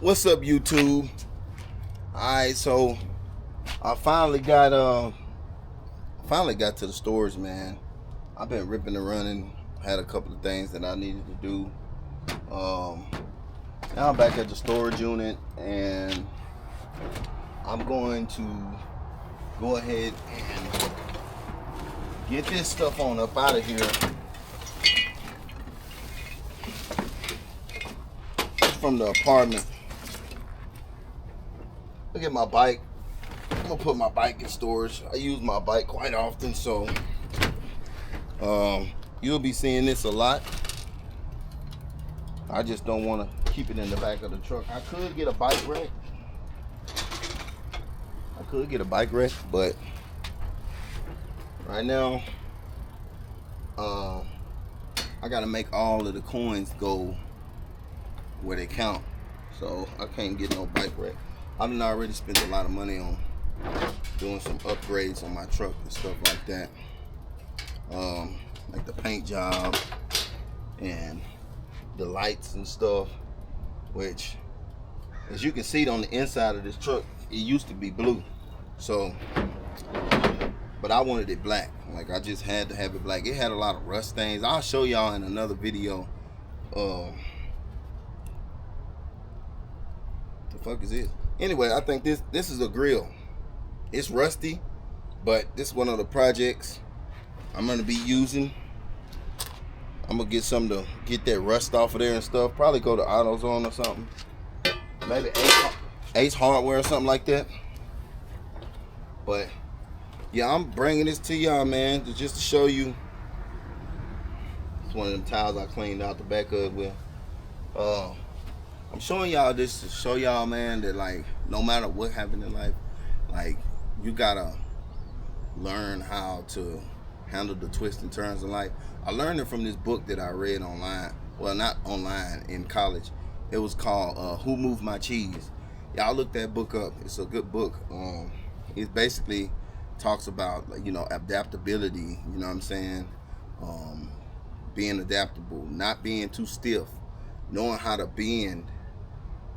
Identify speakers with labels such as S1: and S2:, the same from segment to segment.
S1: What's up, YouTube? Alright, so I finally got to the stores, man. I've been ripping and running. Had a couple of things that I needed to do. Now I'm back at the storage unit, and I'm going to go ahead and get this stuff on up out of here. From the apartment. Look at my bike. I'm gonna put my bike in storage. I use my bike quite often, so you'll be seeing this a lot. I just don't want to keep it in the back of the truck. I could get a bike rack. But right now, I gotta make all of the coins go where they count, so I can't get no bike rack. I've already spent a lot of money on doing some upgrades on my truck and stuff like that, like the paint job and the lights and stuff, which, as you can see on the inside of this truck, it used to be blue, so, but I wanted it black. Like, I just had to have it black. It had a lot of rust stains. I'll show y'all in another video. The fuck is it? Anyway, I think this is a grill. It's rusty, but this is one of the projects I'm gonna be using. I'm gonna get something to get that rust off of there and stuff. Probably go to AutoZone or something. Maybe Ace Hardware or something like that. But yeah, I'm bringing this to y'all, man, just to show you. It's one of them towels I cleaned out the back of with. I'm showing y'all this to show y'all, man, that like no matter what happened in life, like you gotta learn how to handle the twists and turns of life. I learned it from this book that I read online. Well, not online, in college. It was called Who Moved My Cheese. Y'all look that book up. It's a good book. It basically talks about, like, you know, adaptability. You know what I'm saying? Being adaptable, not being too stiff, knowing how to bend.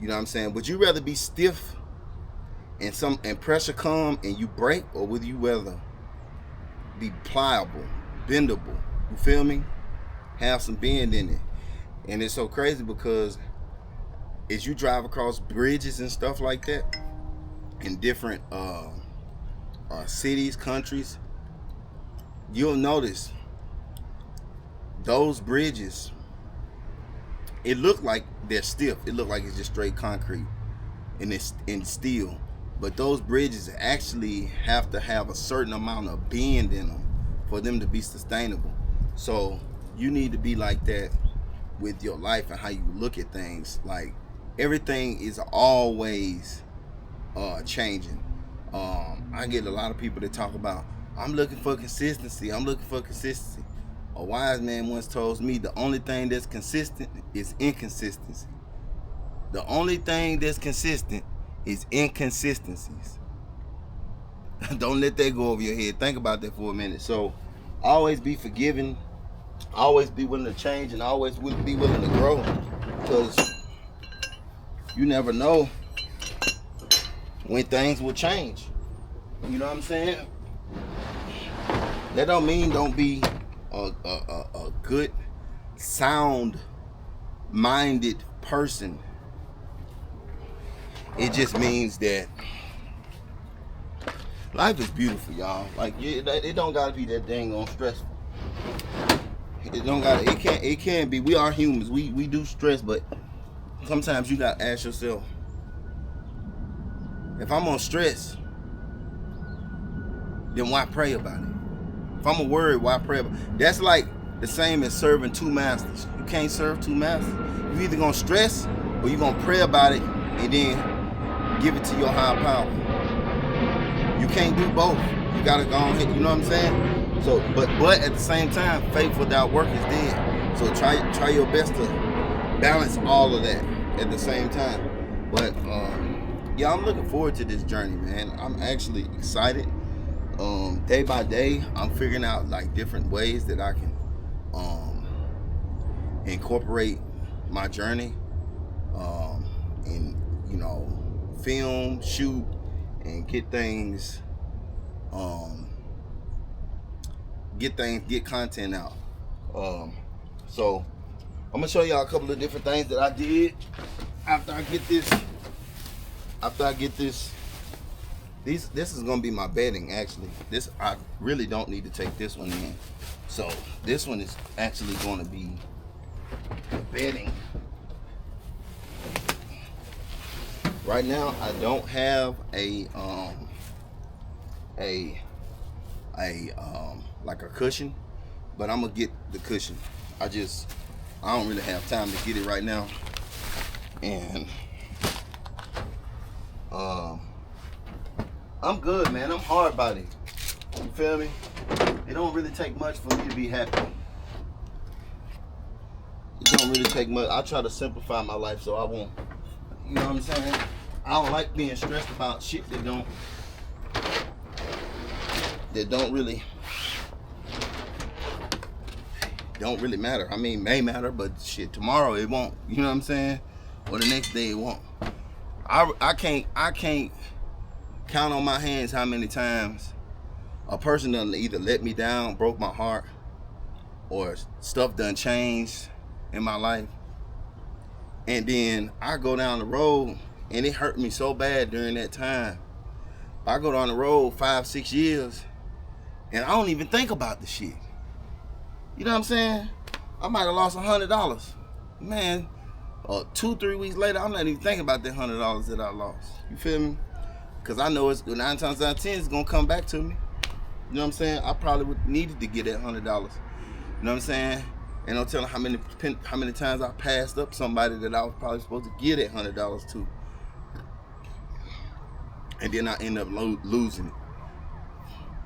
S1: You know what I'm saying? Would you rather be stiff and pressure come and you break, or would you rather be pliable, bendable? You feel me? Have some bend in it. And it's so crazy because as you drive across bridges and stuff like that in different cities, countries, you'll notice those bridges, it look like they're stiff. It look like it's just straight concrete and it's in steel. But those bridges actually have to have a certain amount of bend in them for them to be sustainable. So you need to be like that with your life and how you look at things. Like, everything is always changing. I get a lot of people that talk about, I'm looking for consistency. A wise man once told me, the only thing that's consistent is inconsistency. The only thing that's consistent is inconsistencies. Don't let that go over your head. Think about that for a minute. So always be forgiving, always be willing to change, and always be willing to grow, because you never know when things will change. You know what I'm saying? That don't mean don't be a good, sound-minded person. It just means that life is beautiful, y'all. Like, it don't gotta be that dang on stressful. It can be. We are humans. We do stress, but sometimes you gotta ask yourself, if I'm on stress, then why pray about it? If I'm worried, why pray about it? That's like the same as serving two masters. You can't serve two masters. You either gonna stress or you gonna pray about it and then give it to your higher power. You can't do both. You gotta go on, you know what I'm saying? So, but at the same time, faith without work is dead. So try your best to balance all of that at the same time. But yeah, I'm looking forward to this journey, man. I'm actually excited. Day by day, I'm figuring out like different ways that I can incorporate my journey and you know, film, shoot, and get things, get content out. So I'm gonna show y'all a couple of different things that I did after I get this. This is gonna be my bedding. Actually, this, I really don't need to take this one in. So this one is actually going to be the bedding. Right now, I don't have like a cushion, but I'm gonna get the cushion. I don't really have time to get it right now, and I'm good, man. I'm hard body. You feel me? It don't really take much for me to be happy. It don't really take much. I try to simplify my life so I won't, you know what I'm saying? I don't like being stressed about shit that don't really matter. I mean, may matter, but shit, tomorrow it won't. You know what I'm saying? Or the next day it won't. I can't count on my hands how many times a person done either let me down, broke my heart, or stuff done changed in my life, and then I go down the road and it hurt me so bad during that time. I go down the road 5-6 years and I don't even think about the shit. You know what I'm saying? I might have lost $100, man. 2-3 weeks later, I'm not even thinking about that $100 that I lost. You feel me? Because I know it's 9 times out of 10 it's gonna come back to me. You know what I'm saying? I probably would needed to get that $100. You know what I'm saying? And I'm telling how many times I passed up somebody that I was probably supposed to get that $100 to, and then I end up losing it.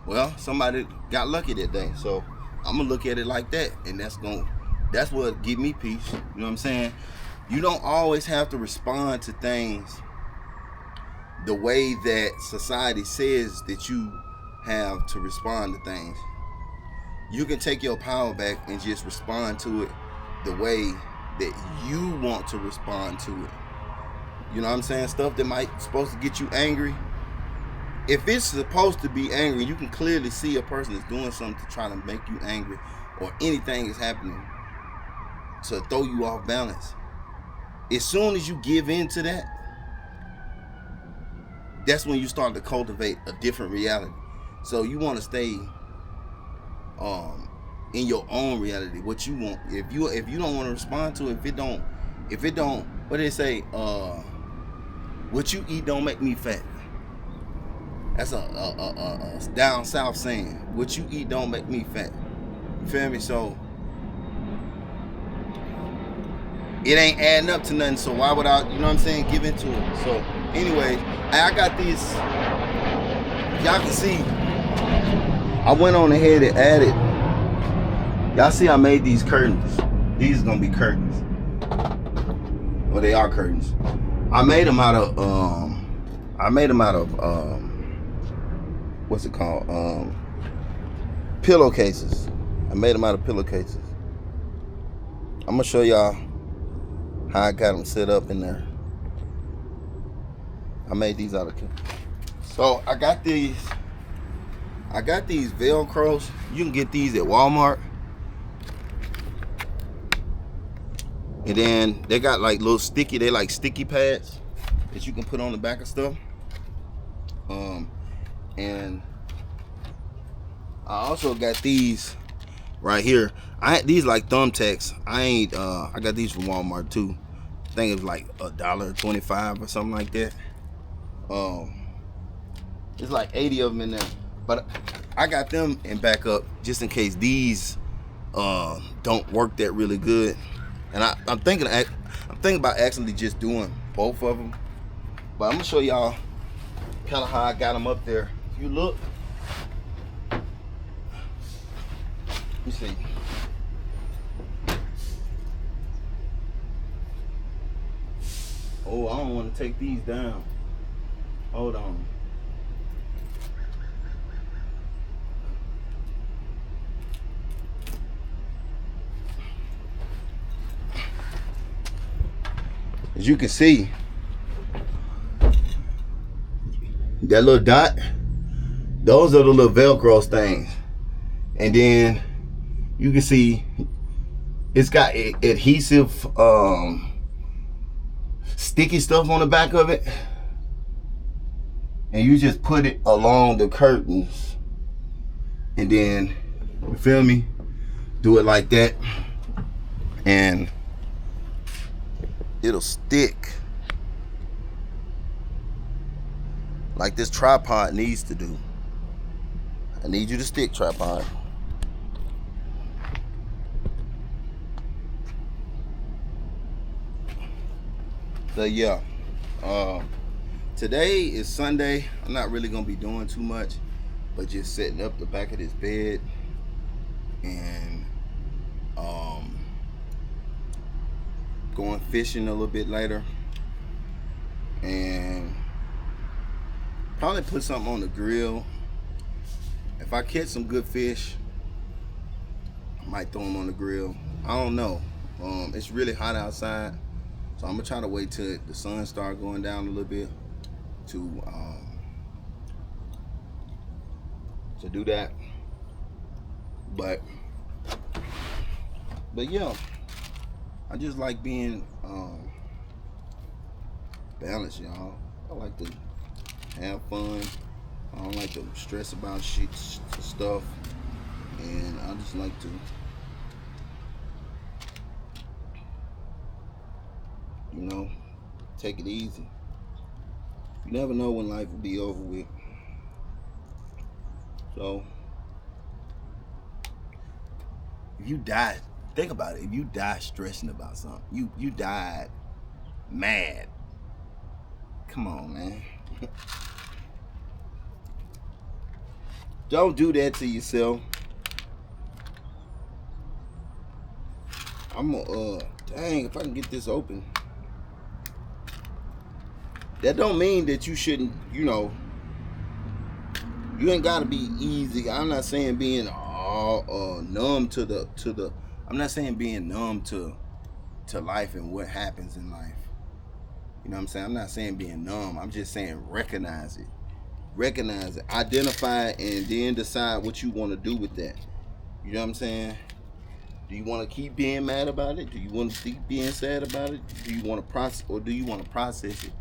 S1: Well, somebody got lucky that day, so I'm gonna look at it like that, and that's what give me peace. You know what I'm saying? You don't always have to respond to things the way that society says that you have to respond to things. You can take your power back and just respond to it the way that you want to respond to it. You know what I'm saying? Stuff that might supposed to get you angry. If it's supposed to be angry, you can clearly see a person is doing something to try to make you angry, or anything is happening to throw you off balance. As soon as you give in to that, that's when you start to cultivate a different reality. So you want to stay in your own reality, what you want. If you don't want to respond to it, if it don't, what they say, what you eat don't make me fat. That's a down south saying. What you eat don't make me fat. You feel me? So it ain't adding up to nothing. So why would I, you know what I'm saying, give into it? So anyway, I got these. Y'all can see, I went on ahead and added. Y'all see I made these curtains. These are gonna be curtains. Well, they are curtains. I made them out of what's it called? Pillowcases. I made them out of pillowcases. I'm gonna show y'all how I got them set up in there. I made these out of. So I got these Velcros. You can get these at Walmart. And then they got like little they like sticky pads that you can put on the back of stuff. And I also got these right here. I had these like thumbtacks. I got these from Walmart too. I think it was like $1.25 or something like that. It's like 80 of them in there, but I got them in backup just in case these don't work that really good. And I'm thinking about actually just doing both of them. But I'm gonna show y'all kind of how I got them up there. If you look, let me see. Oh, I don't want to take these down. Hold on. As you can see, that little dot, those are the little Velcro things. And then you can see it's got adhesive sticky stuff on the back of it. And you just put it along the curtains. And then, you feel me? Do it like that. And it'll stick. Like this tripod needs to do. I need you to stick, tripod. So yeah, today is Sunday. I'm not really gonna be doing too much, but just setting up the back of this bed and going fishing a little bit later, and probably put something on the grill. If I catch some good fish, I might throw them on the grill. I don't know. It's really hot outside, so I'm gonna try to wait till the sun start going down a little bit to do that. But yeah, I just like being balanced, y'all. I like to have fun. I don't like to stress about stuff, and I just like to, you know, take it easy. You never know when life will be over with. So if you die, think about it. If you die stressing about something, you died mad. Come on, man. Don't do that to yourself. I'm gonna dang, if I can get this open. That don't mean that you shouldn't, you know, you ain't gotta be easy. I'm not saying being all numb to the I'm not saying being numb to life and what happens in life. You know what I'm saying? I'm not saying being numb. I'm just saying recognize it. Recognize it. Identify it, and then decide what you want to do with that. You know what I'm saying? Do you want to keep being mad about it? Do you want to keep being sad about it? Do you want to process, or do you want to process it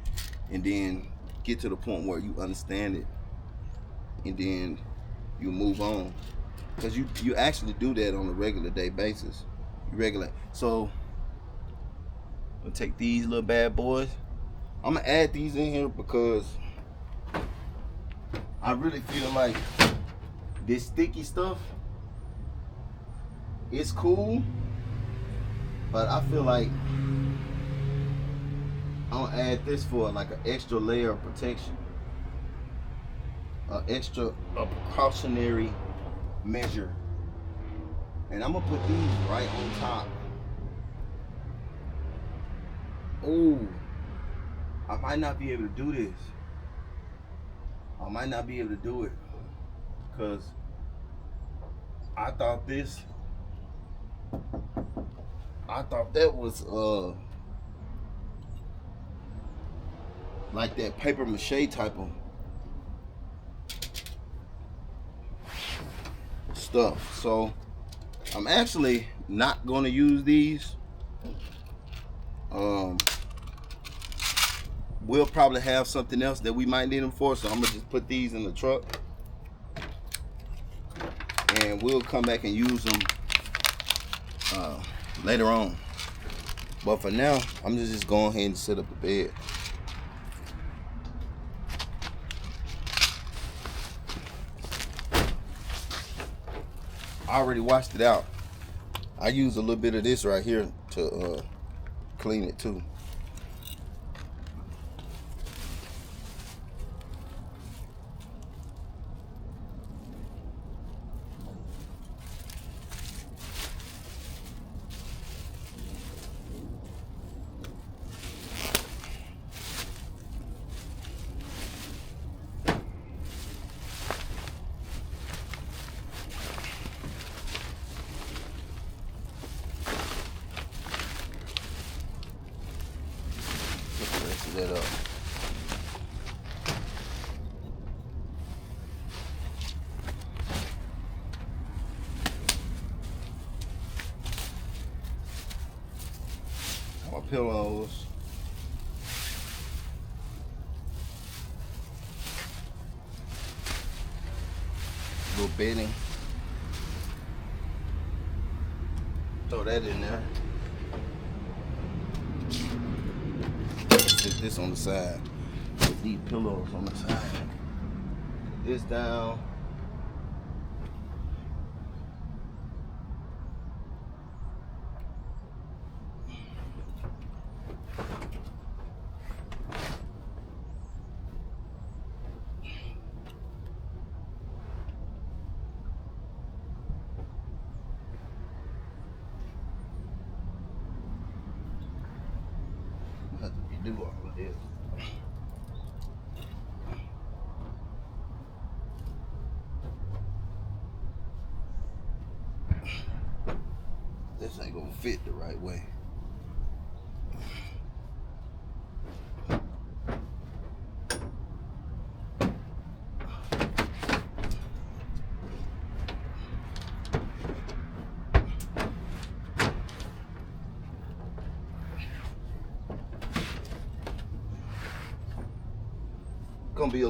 S1: and then get to the point where you understand it, and then you move on? Because you actually do that on a regular day basis. You regulate. So I'm gonna take these little bad boys. I'm gonna add these in here because I really feel like this sticky stuff, it's cool, but I feel like I'm gonna add this for like an extra layer of protection, a precautionary measure. And I'm gonna put these right on top. Oh, I might not be able to do this. I might not be able to do it because I thought that was like that paper mache type of stuff. So I'm actually not going to use these. We'll probably have something else that we might need them for, so I'm gonna just put these in the truck and we'll come back and use them later on. But for now, I'm just going ahead and set up the bed. I already washed it out. I use a little bit of this right here to clean it too. That up. pillows. Little bedding. Throw that in there. Sit this on the side. Put these pillows on the side. Put this down. Have to do all of this. This ain't gonna fit the right way. Gonna be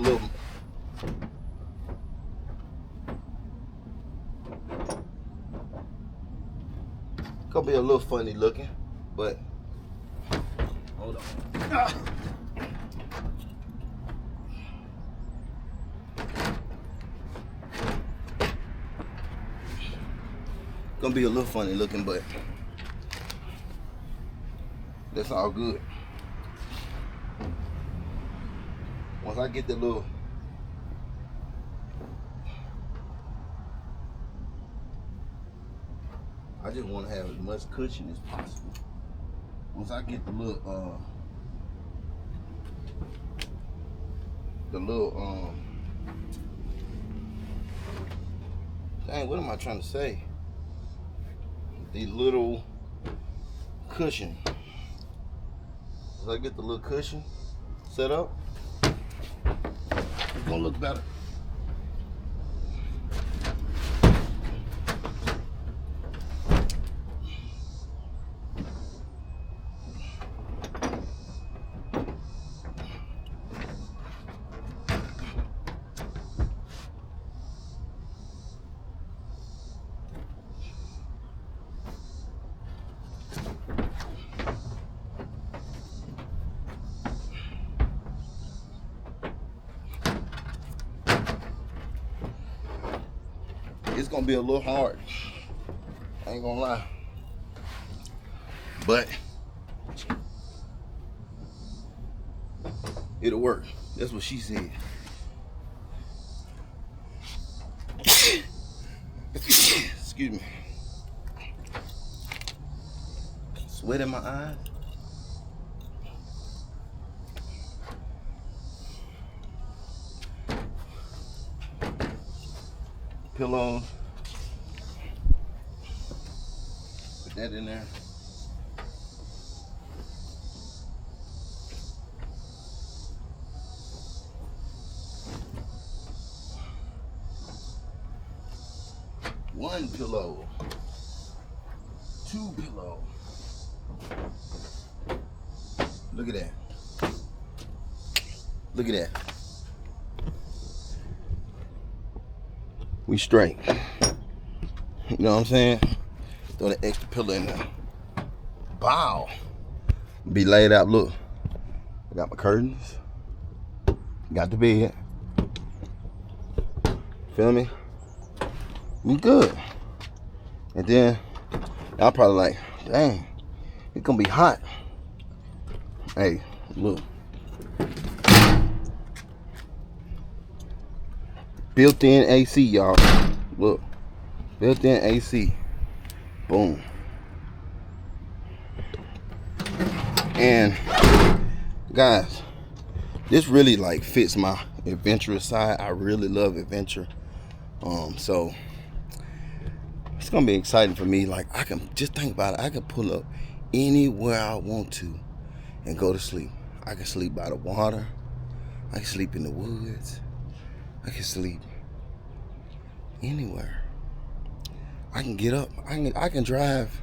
S1: a little funny looking, but hold on. Gonna be a little funny looking, but that's all good. Once I get the little I just want to have as much cushion as possible. Once I get the little dang, what am I trying to say? The little cushion. Once I get the little cushion set up, it's gonna look better. It's gonna be a little hard, I ain't gonna lie, but it'll work. That's what she said. Excuse me. Sweat in my eyes. Pillows. Put that in there. One pillow. Two pillows. Look at that. Look at that. We straight. You know what I'm saying? Throw the extra pillow in there. Bow. Be laid out. Look. I got my curtains. Got the bed. Feel me? We good. And then y'all probably like, dang, it's gonna be hot. Hey, look. Built-in AC, y'all. Look. Built-in AC. Boom. And guys, this really like fits my adventurous side. I really love adventure. So it's gonna be exciting for me. Like, I can just think about it. I can pull up anywhere I want to and go to sleep. I can sleep by the water. I can sleep in the woods. I can sleep anywhere. I can get up. I can drive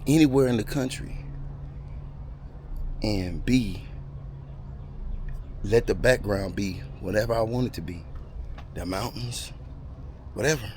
S1: anywhere in the country and B, let the background be whatever I want it to be. The mountains, whatever.